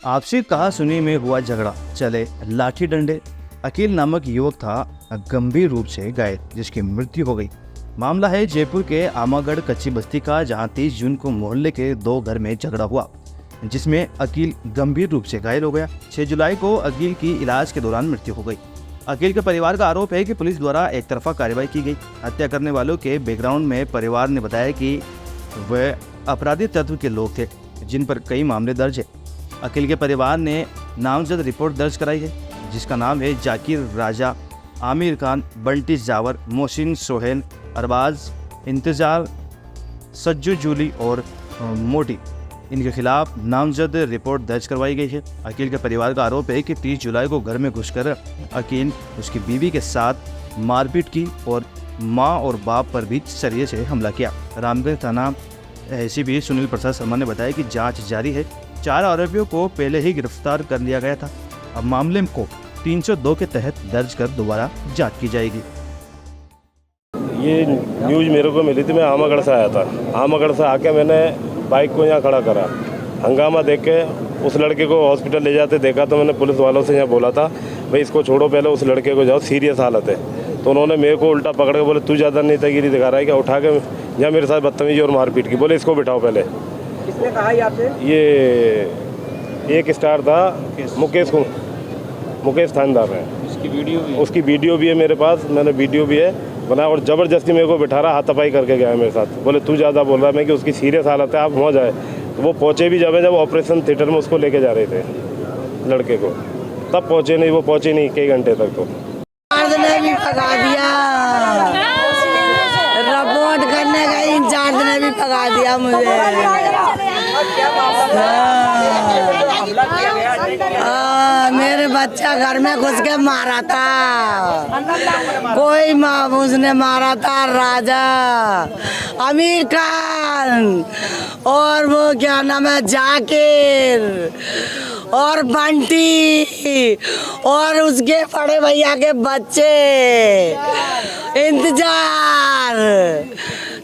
आपसी कहासुनी में हुआ झगड़ा, चले लाठी डंडे। अकील नामक युवक था गंभीर रूप से घायल, जिसकी मृत्यु हो गई। मामला है जयपुर के आमागढ़ कच्ची बस्ती का, जहां 30 जून को मोहल्ले के दो घर में झगड़ा हुआ, जिसमें अकील गंभीर रूप से घायल हो गया। 6 जुलाई को अकील की इलाज के दौरान मृत्यु हो गई। अकील के परिवार का आरोप है कि पुलिस द्वारा एक तरफा कार्रवाई की गई। हत्या करने वालों के बैकग्राउंड में परिवार ने बताया कि वे अपराधी तत्व के लोग थे, जिन पर कई मामले दर्ज है। अकील के परिवार ने नामजद रिपोर्ट दर्ज कराई है, जिसका नाम है जाकिर राजा, आमिर खान, बंटी जावर, मोहसिन, सोहेल, अरबाज, इंतजार, सज्जू जूली और मोटी। इनके खिलाफ नामजद रिपोर्ट दर्ज करवाई गई है। अकील के परिवार का आरोप है कि 30 जुलाई को घर में घुसकर अकील उसकी बीवी के साथ मारपीट की और मां और बाप पर भी सरिये से हमला किया। रामगढ़ थाना एसीपी सुनील प्रसाद शर्मा ने बताया कि जांच जारी है। 4 आरोपियों को पहले ही गिरफ्तार कर लिया गया था। अब मामले को 302 के तहत दर्ज कर दोबारा जांच की जाएगी। ये न्यूज़ मेरे को मिली थी, मैं आमागढ़ से आया था। आमागढ़ से आके मैंने बाइक को यहाँ खड़ा करा, हंगामा देख के उस लड़के को हॉस्पिटल ले जाते देखा, तो मैंने पुलिस वालों से यहाँ बोला था भाई इसको छोड़ो, पहले उस लड़के को जाओ, सीरियस हालत है। तो उन्होंने मेरे को उल्टा पकड़ के बोले तू ज़्यादा नेतागिरी दिखा रहा है क्या, उठा के यहाँ मेरे साथ बदतमीजी और मारपीट की। बोले इसको बिठाओ पहले। किसने कहा ये आपसे? ये एक स्टार था, मुकेश थानेदार है। उसकी वीडियो भी है मेरे पास, मैंने वीडियो भी है बनाया, और ज़बरदस्ती मेरे को बिठा रहा, हाथापाई करके गया मेरे साथ। बोले तू ज़्यादा बोल रहा है, मैं कि उसकी सीरियस हालत है, आप हो जाए। तो वो पहुँचे भी जब ऑपरेशन थिएटर में उसको लेके जा रहे थे लड़के को, तब पहुँचे नहीं, वो पहुँचे नहीं कई घंटे तक। तो ने भी भगा दिया, रिपोर्ट करने गई, इंचार्ज ने भी भगा दिया मुझे। मेरे बच्चा घर में घुस के मारा था, कोई महफूज ने मारा था, राजा, आमिर खान और वो क्या नाम है जाकिर और बंटी और उसके बड़े भैया के बच्चे, इंतजार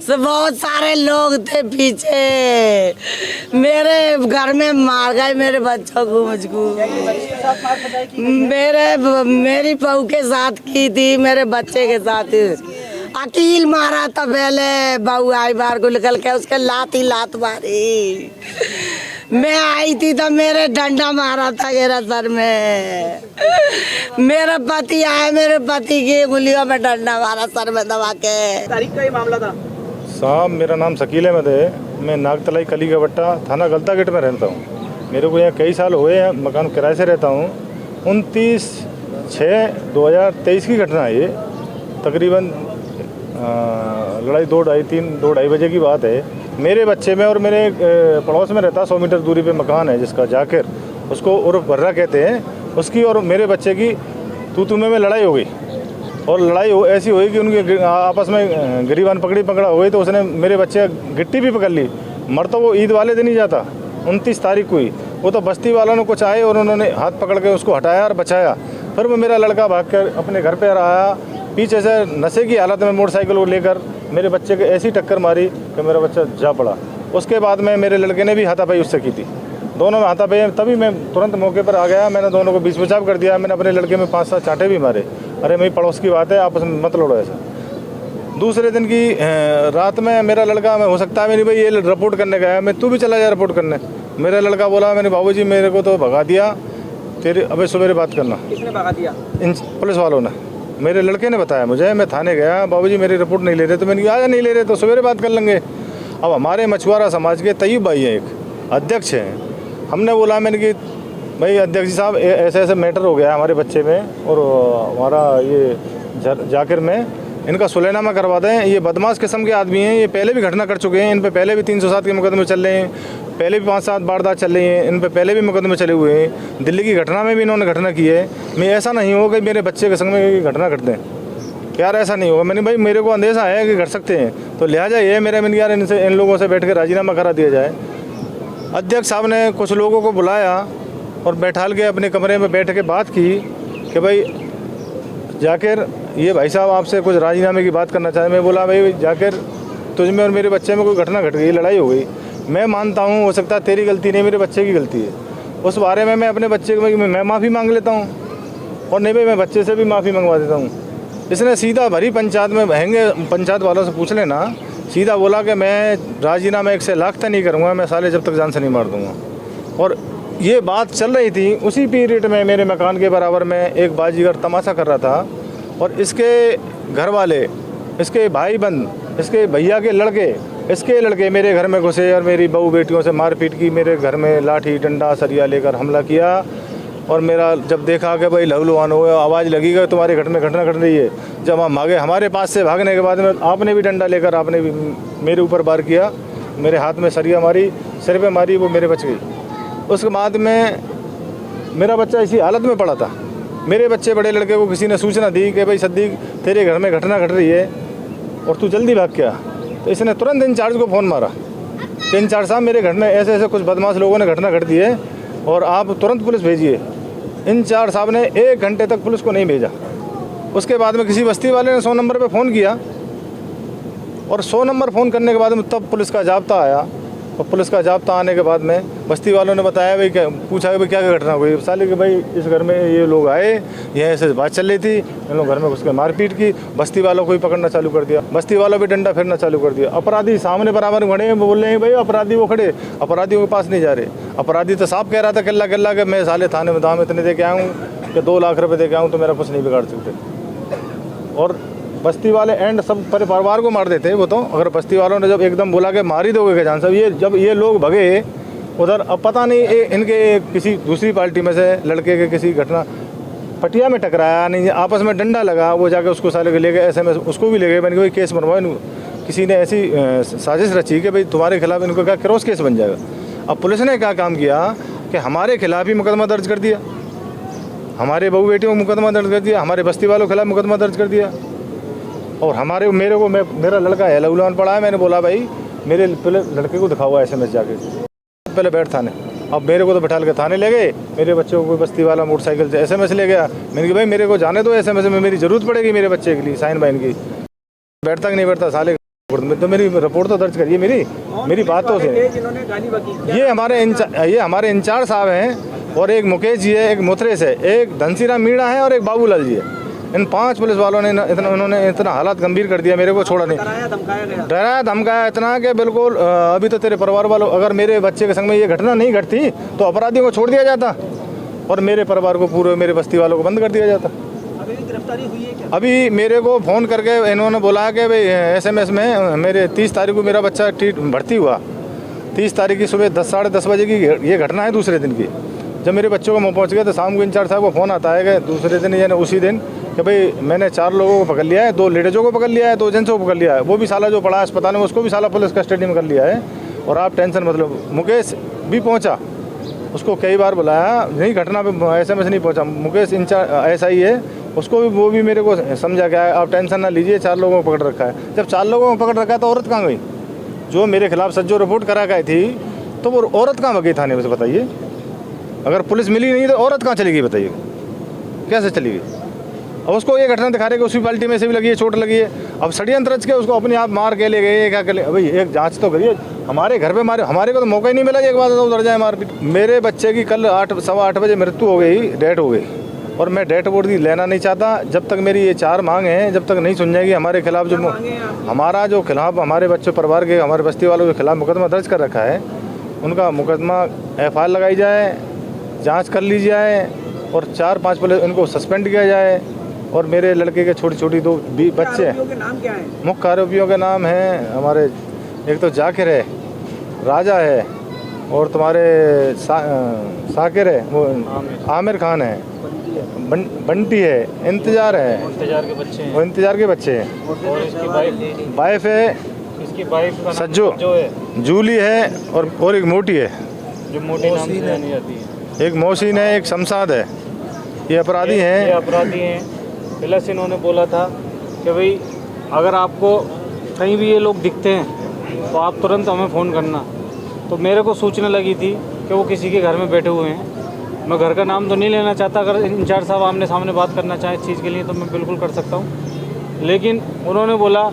से बहुत सारे लोग थे पीछे। मेरे घर में मार गए मेरे बच्चों को, मुझको मेरी बहू के साथ की थी, मेरे बच्चे के साथ। अकील मारा था पहले, बहू आई बाहर को निकल के, उसके लात ही लात मारी। मैं आई थी तो मेरे डंडा मारा था मेरा सर में। मेरा पति आया, मेरे पति की उंगलियों में डंडा मारा सर में दबा के। तारीख का ये मामला था साहब, मेरा नाम शकील अहमद है, मैं नागतलाई कली का बट्टा थाना गलता गेट में रहता हूँ। मेरे को यहाँ कई साल हुए हैं, मकान किराए से रहता हूँ। 29/6/2023 की घटना है ये, तकरीबन लड़ाई 2-2:30 बजे की बात है। मेरे बच्चे में और मेरे पड़ोस में रहता 100 मीटर दूरी पे मकान है जिसका, जाकिर, उसको उर्फ बर्रा कहते हैं। उसकी और मेरे बच्चे की तू में लड़ाई हो गई, और लड़ाई ऐसी हुई कि उनके आपस में गिरीबान पकड़ा हो गई। तो उसने मेरे बच्चे गिट्टी भी पकड़ ली। मर तो वो ईद वाले दिन ही जाता, 29 तारीख को ही। वो तो बस्ती वालों ने कुछ आए और उन्होंने हाथ पकड़ के उसको हटाया और बचाया। फिर वो मेरा लड़का भाग कर अपने घर पर आया, पीछे से नशे की हालत में मोटरसाइकिल को लेकर मेरे बच्चे को ऐसी टक्कर मारी कि मेरा बच्चा जा पड़ा। उसके बाद में मेरे लड़के ने भी हाथापाई उससे की थी, दोनों में हाथापाई। तभी मैं तुरंत मौके पर आ गया, मैंने दोनों को बीच बचाव कर दिया। मैंने अपने लड़के में 5-7 चांटे भी मारे। अरे मेरी पड़ोस की बात है, आपस में मत लड़ो ऐसा। दूसरे दिन की रात में मेरा लड़का, मैं हो सकता है मेरी भाई ये रिपोर्ट करने गया, मैं तू भी चला जा रिपोर्ट करने। मेरा लड़का बोला मैंने बाबूजी मेरे को तो भगा दिया, तेरे अबे सवेरे बात करना। किसने भगा दिया? इन पुलिस वालों ने, मेरे लड़के ने बताया मुझे। मैं थाने गया, बाबूजी मेरी रिपोर्ट नहीं ले रहे, तो मैंने कहा आजा नहीं ले रहे तो सवेरे बात कर लेंगे। अब हमारे मछुआरा समाज के तैयब भाई हैं, एक अध्यक्ष हैं। हमने बोला, मैंने कि भाई अध्यक्ष जी साहब ऐसे ऐसे मैटर हो गया हमारे बच्चे में और हमारा ये जाकिर में, इनका सुलहनामा करवा दें। ये बदमाश किस्म के आदमी हैं, ये पहले भी घटना कर चुके हैं, इन पे पहले भी 307 के मुकदमे चल रहे हैं, पहले भी 5-7 वारदात चल रही हैं, इन पे पहले भी मुकदमे चले हुए हैं। दिल्ली की घटना में भी इन्होंने घटना की है। मैं ऐसा नहीं होगा कि मेरे बच्चे के संग में घटना घट दें, यार ऐसा नहीं होगा। मैंने भाई मेरे को अंदेशा है कि घट सकते हैं, तो लिहाजा ये मेरा मैंने यार इन लोगों से बैठ के राजीनामा करा दिया जाए। अध्यक्ष साहब ने कुछ लोगों को बुलाया और बैठाल के अपने कमरे में बैठ के बात की कि भाई जाकिर, ये भाई साहब आपसे कुछ राजीनामे की बात करना चाहे। मैं बोला भाई जाकिर, तुझ में और मेरे बच्चे में कोई घटना घट गई, लड़ाई हो गई, मैं मानता हूँ, हो सकता है तेरी गलती नहीं, मेरे बच्चे की गलती है। उस बारे में मैं अपने बच्चे को मैं माफ़ी मांग लेता हूँ, और नहीं भाई मैं बच्चे से भी माफ़ी मंगवा देता हूँ। इसने सीधा भरी पंचायत में बहेंगे, पंचायत वालों से पूछ लेना, सीधा बोला कि मैं राजीनामा 1 से लाख तक नहीं करूँगा, मैं साले जब तक जान से नहीं मार दूँगा। और ये बात चल रही थी, उसी पीरियड में मेरे मकान के बराबर में एक बाजीगर तमाशा कर रहा था, और इसके घर वाले, इसके भाई बंद, इसके भैया के लड़के, इसके लड़के मेरे घर में घुसे और मेरी बहू बेटियों से मारपीट की, मेरे घर में लाठी डंडा सरिया लेकर हमला किया। और मेरा जब देखा कि भाई लहूलुहान हो गया, आवाज़ लगी गई तुम्हारे घर में घटना घट रही है, जब हम भागे, हमारे पास से भागने के बाद में आपने भी डंडा लेकर आपने भी मेरे ऊपर वार किया, मेरे हाथ में सरिया मारी, सिर पे मारी, वो मेरे बच गई। उसके बाद में मेरा बच्चा इसी हालत में पड़ा था। मेरे बच्चे बड़े लड़के को किसी ने सूचना दी कि भाई सद्दीक तेरे घर में घटना घट रही है और तू जल्दी भाग के आ। तो इसने तुरंत इंचार्ज को फ़ोन मारा कि इंचार्ज साहब मेरे घर में ऐसे ऐसे कुछ बदमाश लोगों ने घटना घट दी है और आप तुरंत पुलिस भेजिए। इंचार्ज साहब ने 1 घंटे तक पुलिस को नहीं भेजा। उसके बाद में किसी बस्ती वाले ने 100 नंबर पे फ़ोन किया, और 100 नंबर फ़ोन करने के बाद में तब पुलिस का जाब्ता आया। और पुलिस का जाब्ता आने के बाद में बस्ती वालों ने बताया भाई, क्या पूछा कि भाई क्या घटना हुई। साले कि भाई इस घर में ये लोग आए, ये ऐसे बात चल रही थी, इन लोग घर में घुस के मारपीट की, बस्ती वालों को भी पकड़ना चालू कर दिया, बस्ती वालों भी डंडा फेरना चालू कर दिया। अपराधी सामने बराबर खड़े हैं, बोल रहे हैं भाई अपराधी वो खड़े, अपराधियों के पास नहीं जा रहे। अपराधी तो साफ कह रहा था किल्ला किल्ला कि मैं साले थाने में दाम इतने दे के आया हूँ कि 2 लाख रुपये दे के आऊँ तो मेरा कुछ नहीं बिगाड़ सकते। और बस्ती वाले एंड सब परिवार को मार देते वो तो। अगर बस्ती वालों ने जब एकदम बोला कि मार ही दोगे क्या जान साहब, ये जब ये लोग भगे उधर, अब पता नहीं इनके किसी दूसरी पार्टी में से लड़के के किसी घटना पटिया में टकराया नहीं, आपस में डंडा लगा, वो जाके उसको साले को ले गए, SMS उसको भी ले गए, मैंने कोई केस बनवाओ इनको। किसी ने ऐसी साजिश रची कि भाई तुम्हारे खिलाफ इनको क्या क्रॉस केस बन जाएगा। अब पुलिस ने क्या काम किया कि हमारे खिलाफ ही मुकदमा दर्ज कर दिया, हमारे बहू बेटियों को मुकदमा दर्ज कर दिया, हमारे बस्ती वालों के खिलाफ मुकदमा दर्ज कर दिया। और मेरा लड़का है लहूलुहान पड़ा है, मैंने बोला भाई मेरे लड़के को दिखा हुआ SMS जाके, पहले बैठ थाने। अब मेरे को तो बैठा के थाने ले गए, मेरे बच्चों को कोई बस्ती वाला मोटरसाइकिल से SMS ले गया। मैंने कहा भाई मेरे को जाने दो, SMS में मेरी ज़रूरत पड़ेगी मेरे बच्चे के लिए, साइन बाइन की। बैठता कि नहीं बैठता साले, तो मेरी रिपोर्ट तो दर्ज करिए, मेरी बात तो सुनिए। ये हमारे इंचार्ज साहब हैं, और एक मुकेश जी है, एक मुथरेस है, एक धनसीराम मीणा है और एक बाबूलाल जी है। इन 5 पुलिस वालों ने उन्होंने इतना हालात गंभीर कर दिया, मेरे को छोड़ा नहीं, डराया धमकाया इतना कि बिल्कुल अभी तो तेरे परिवार वालों, अगर मेरे बच्चे के संग में ये घटना नहीं घटती तो अपराधियों को छोड़ दिया जाता और मेरे परिवार को, पूरे मेरे बस्ती वालों को बंद कर दिया जाता। अभी गिरफ्तारी हुई है क्या? अभी मेरे को फ़ोन करके इन्होंने बोला कि भाई SMS में मेरे 30 तारीख को मेरा बच्चा भर्ती हुआ, 30 तारीख की सुबह 10 साढ़े 10 बजे की ये घटना है दूसरे दिन की। जब मेरे बच्चों को मुँह पहुँच गया तो शाम को इंचार्ज साहब को फ़ोन आता है कि दूसरे दिन यानी उसी दिन कि भाई मैंने 4 लोगों को पकड़ लिया है, 2 लेडीज़ों को पकड़ लिया है, 2 जेंट्सों को पकड़ लिया है, वो भी साला जो पड़ा है अस्पताल में उसको भी साला पुलिस कस्टडी में कर लिया है। और आप टेंशन मतलब, मुकेश भी पहुंचा, उसको कई बार बुलाया, नहीं घटना पे SMS नहीं पहुंचा, मुकेश इंचार्ज SI है, उसको भी वो भी मेरे को समझा गया है, आप टेंशन ना लीजिए, 4 लोगों को पकड़ रखा है। जब 4 लोगों को पकड़ रखा है तो औरत कहाँ गई? जो मेरे खिलाफ सज्जो रिपोर्ट करा गई थी तो वो औरत कहाँ भगी थाने में से, बताइए। अगर पुलिस मिली नहीं तो औरत कहाँ चली गई, बताइए कैसे चली गई? अब उसको ये घटना दिखा रहे कि उसी पार्टी में से भी लगी है, चोट लगी है। अब षड्यंत्र रच के उसको अपने आप मार के ले गए, क्या कर ले? भाई एक जांच तो करिए, हमारे घर पे मारे, हमारे को तो मौका ही नहीं मिला कि एक बार तो उधर जाए मारपीट। मेरे बच्चे की कल 8-8:15 बजे मृत्यु हो गई, डेथ हो गई, और मैं डेथ बॉडी लेना नहीं चाहता जब तक मेरी ये 4 मांग हैं, जब तक नहीं सुन जाएगी। हमारे खिलाफ जो हमारा जो खिलाफ हमारे बच्चे परिवार के, हमारे बस्ती वालों के खिलाफ मुकदमा दर्ज कर रखा है, उनका मुकदमा FIR लगाई जाए, जाँच कर ली जाए, और 4-5 पुलिस इनको सस्पेंड किया जाए। और मेरे लड़के के छोटी 2 बच्चे हैं। नाम क्या है? मुख्य आरोपियों के नाम हैं हमारे, एक तो जाकिर है, राजा है, और तुम्हारे साकिर है, वो आमिर खान है, बंटी है, इंतजार है, वो इंतजार के बच्चे हैं, और इसकी वाइफ है, इसकी वाइफ का सज्जो है, जूली है, और एक मोटी है, जो मोटी नाम से जानी जाती है, एक मोहसिन है, एक शमशाद है। ये अपराधी ये हैं। अपराधी हैं। प्लस इन्होंने बोला था कि भाई अगर आपको कहीं भी ये लोग दिखते हैं तो आप तुरंत हमें फ़ोन करना। तो मेरे को सूचना लगी थी कि वो किसी के घर में बैठे हुए हैं। मैं घर का नाम तो नहीं लेना चाहता, अगर इंचार्ज साहब आमने सामने बात करना चाहें इस चीज़ के लिए तो मैं बिल्कुल कर सकता हूँ। लेकिन उन्होंने बोला,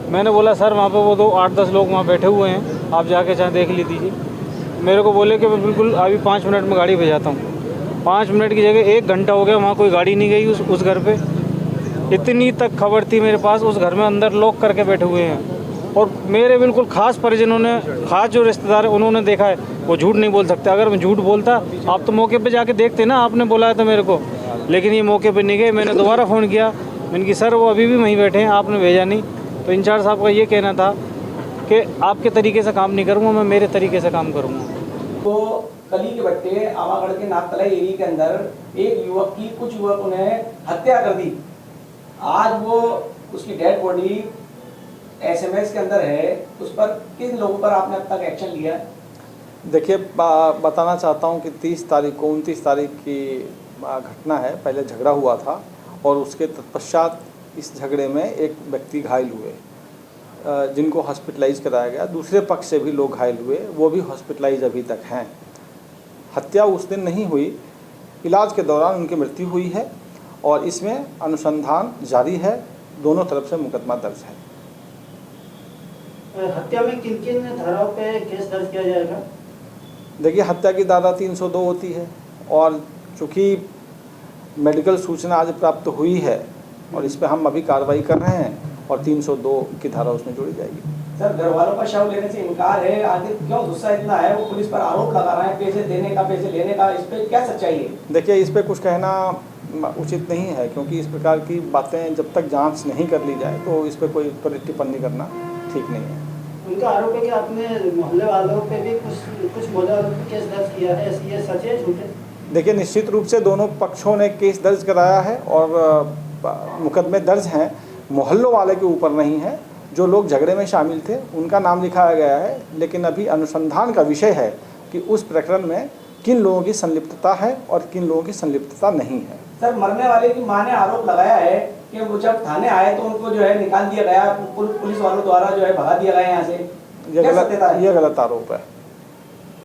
मैंने बोला सर वहाँ पे वो 8-10 लोग वहाँ बैठे हुए हैं, आप जाके चाहे देख लीजिए। मेरे को बोले कि मैं बिल्कुल अभी 5 मिनट में गाड़ी भेजाता हूँ। 5 मिनट की जगह 1 घंटा हो गया, वहाँ कोई गाड़ी नहीं गई उस घर पे। इतनी तक खबर थी मेरे पास, उस घर में अंदर लॉक करके बैठे हुए हैं। और मेरे बिल्कुल ख़ास परिजनों ने, ख़ास जो रिश्तेदार हैं उन्होंने देखा है, वो झूठ नहीं बोल सकते। अगर मैं झूठ बोलता, आप तो मौके पे जाके देखते ना, आपने बुलाया था मेरे को, लेकिन ये मौके पे नहीं गए। मैंने दोबारा फ़ोन किया, मैंने कि सर वो अभी भी वहीं बैठे हैं, आपने भेजा नहीं। तो इंचार्ज साहब का ये कहना था कि आपके तरीके से काम नहीं करूँगा, मैं मेरे तरीके से काम करूँगा। तो कली के बट्टे आवागढ़ के नागतलाई एरिया के अंदर एक युवक की, कुछ युवकों ने हत्या कर दी। आज वो उसकी डेड बॉडी एसएमएस के अंदर है, उस पर किन लोगों पर आपने अब तक एक्शन लिया? देखिए, बताना चाहता हूं कि 30 तारीख को 29 तारीख की घटना है। पहले झगड़ा हुआ था और उसके तत्पश्चात इस झगड़े में एक व्यक्ति घायल हुए, जिनको हॉस्पिटलाइज कराया गया। दूसरे पक्ष से भी लोग घायल हुए, वो भी हॉस्पिटलाइज अभी तक हैं। हत्या उस दिन नहीं हुई, इलाज के दौरान उनकी मृत्यु हुई है और इसमें अनुसंधान जारी है। दोनों तरफ से मुकदमा दर्ज है। हत्या में किन किन धाराओं पे केस दर्ज किया जाएगा? देखिए, हत्या की धारा 302 होती है और चूँकि मेडिकल सूचना आज प्राप्त हुई है और इस पर हम अभी कार्रवाई कर रहे हैं और 302 की धारा उसमें जोड़ी जाएगी। सर, घर वालों का शव लेने से इनकार है, आखिर क्यों गुस्सा इतना है? वो पुलिस पर आरोप लगा रहा है पैसे देने का, पैसे लेने का, इस पर क्या सच्चाई है? देखिए, इस पर कुछ कहना उचित नहीं है, क्योंकि इस प्रकार की बातें जब तक जांच नहीं कर ली जाए तो इस पर कोई त्वरित टिप्पणी करना ठीक नहीं है। उनका आरोप है कि आपने मोहल्ले वालों पे भी कुछ मोहल्ले वालों पे केस दर्ज किया है, ये सच है झूठ है? देखिए, निश्चित रूप से दोनों पक्षों ने केस दर्ज कराया है और मुकदमे दर्ज हैं। मोहल्लों वाले के ऊपर नहीं है, जो लोग झगड़े में शामिल थे उनका नाम लिखाया गया है, लेकिन अभी अनुसंधान का विषय है कि उस प्रकरण में किन लोगों की संलिप्तता है और किन लोगों की संलिप्तता नहीं है। सर, मरने वाले की मां ने आरोप लगाया है कि वो जब थाने आए तो उनको जो है निकाल दिया गया, पुलिस वालों द्वारा जो है भगा दिया गया यहाँ से। ये गलत आरोप है।